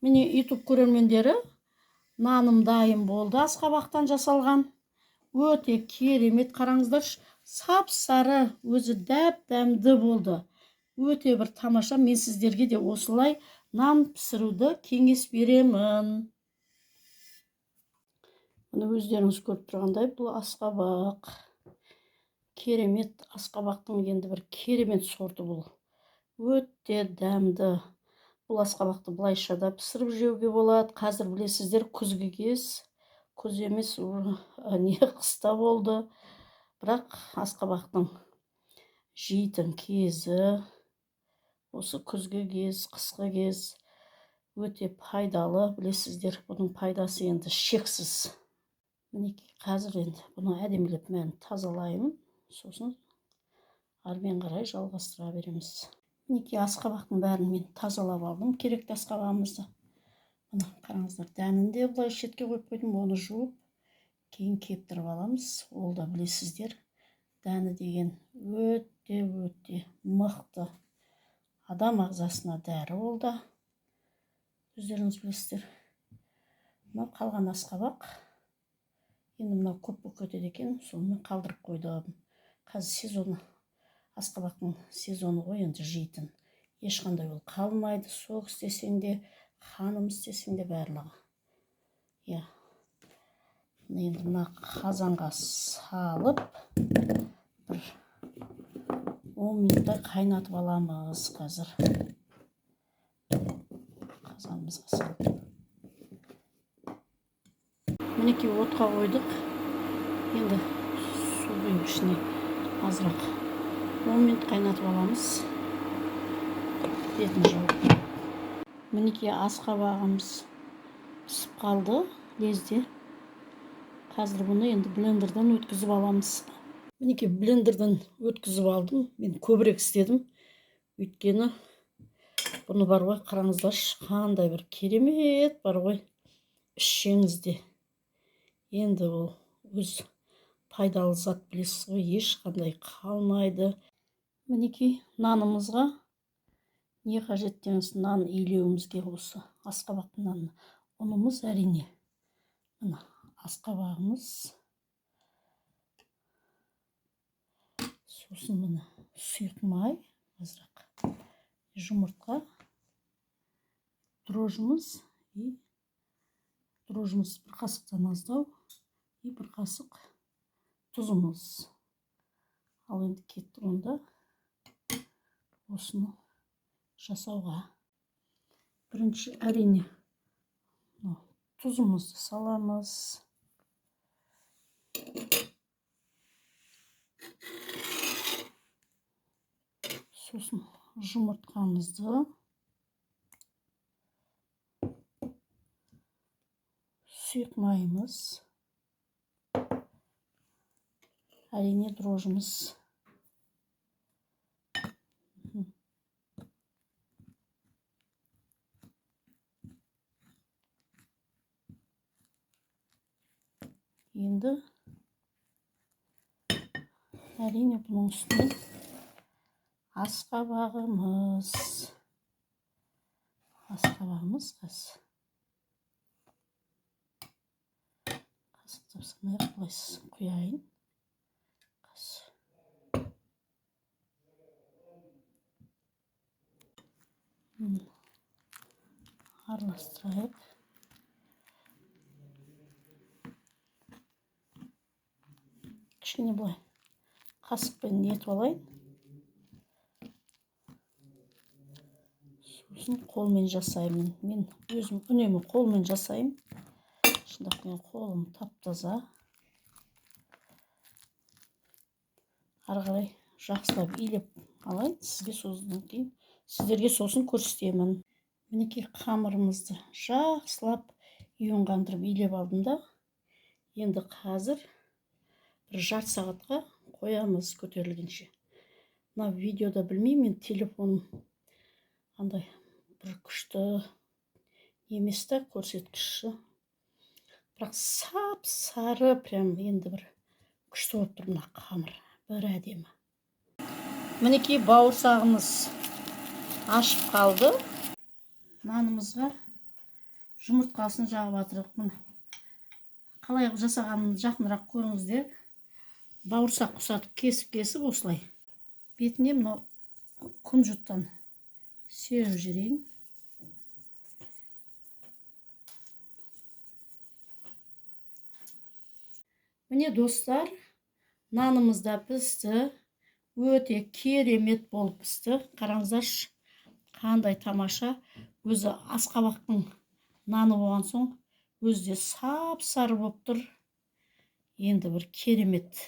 Міне YouTube көрермендері, наным дайын болды. Асқабақтан жасалған. Өте керемет, қараңыздаршы. Сап-сары, өзі дәп-дәмді болды. Өте бір тамаша. Мен сіздерге де осылай нан пісіруді кеңес беремін. Мұны өздеріңіз көріп тұрғандай, бұл асқабақ. Керемет асқабақтың енді бір керемет сорты бұл. Өте дәмді. Бұл асқабақты былайша да пісіріп жеуге болады. Қазір білесіздер, күзгі кез. Күз емес, қыста болды. Бірақ асқабақтың жейтін кезі осы күзгі кез, қысқы кез өте пайдалы. Білесіздер, бұның пайдасы енді шексіз. Мінекей, қазір енді бұны әдемілеп мен тазалаймын. Сосын армен қарай жалғастыра береміз. Мінекей, асқабақтың бәрін мен тазалап алдым. Керекті асқабағымызды. Мына қараңыздар, дәнін де былай шетке қойып қойдым. Оны жуып, кейін кептіріп аламыз. Ол да білесіздер, дәні деген өте мықты. Адам ағзасына дәрі ол да. Өздеріңіз білесіздер. Мына қалған асқабақ. Енді мына көп кетеді екен, соны қалдырып қойдым. Қазір сезоны, асқабақтың сезоны ғой, енді жейтін. Ешқандай ол қалмайды. Соқ істесең де, ханым істесең де барлығы. Иә. Енді мына қазанға салып, бір 10 минуттай қайнатып аламыз қазір. Қазанымызға салып. Мінекей, отқа қойдық. Енді су құйып ішіне азырақ 10 минут қайнатып аламыз. Бетін жауып. Мінекей, асқабағымыз пісіп қалды лезде. Қазір бұны енді блендерден өткізіп аламыз. Мінекей, блендерден өткізіп алдым. Мен көбірек істедім. Өйткені бұны бар ғой, қараңыздаршы, қандай бір керемет бар ғой. Ішеңізде. Енді ол өз пайдалы зат, білесіз ғой, ешқандай қалмайды. Мінекей, нанымызға не қажет деңіз, нан илеуімізге осы асқабақтың нанын. Ұнымыз әрине. Мына асқабағымыз. Сосын мына сұйық май, азырақ жұмыртқа, дрожжымыз бір қасықтан аздау, бір қасық тұзымыз. Ал енді кетті онда осыны жасауға. Бірінші әрине тұзымызды саламыз. Сосын жұмыртқамызды, сұйық майымыз, әрине дрожжымыз. Енді әрине бұның үстіне асқабағымыз. Қасық тапсырмай құлайсыз құяйын. Араластырайық. Кішкене былай қасықпен нетіп алайын. Сосын қолмен жасаймын. Мен өзім үнемі қолмен жасаймын. Шындап мен қолым тап-таза. Ары қарай жақсылап илеп алайын. Сіздерге сосын көрсетемін. Мінекей, қамырымызды жақсылап үйін-қандырып илеп алдым да. Енді қазір бір жарты сағатқа қоямыз көтерілгенше. Мына видеода білмеймін, мен телефоным андай бір күшті еместі көрсеткіші. Бірақ сап-сары, прям енді бір күшті болып тұр мына қамыр. Бір әдемі. Мінекей, бауырсағымыз ашып қалды. Нанымызға жұмыртқасын жағып жатырық. Міне қалай жасағанын жақынырақ көріңіздер. Бауырсақ құсатып кесіп осылай бетіне мынау күнжіттен сеуіп жіберейін. Міне достар, нанымыз да пісті. Өте керемет болып пісті. Қараңыздаршы, қандай тамаша. Өзі асқабақтың наны болған соң өзі де сап-сары болып тұр. Енді бір керемет.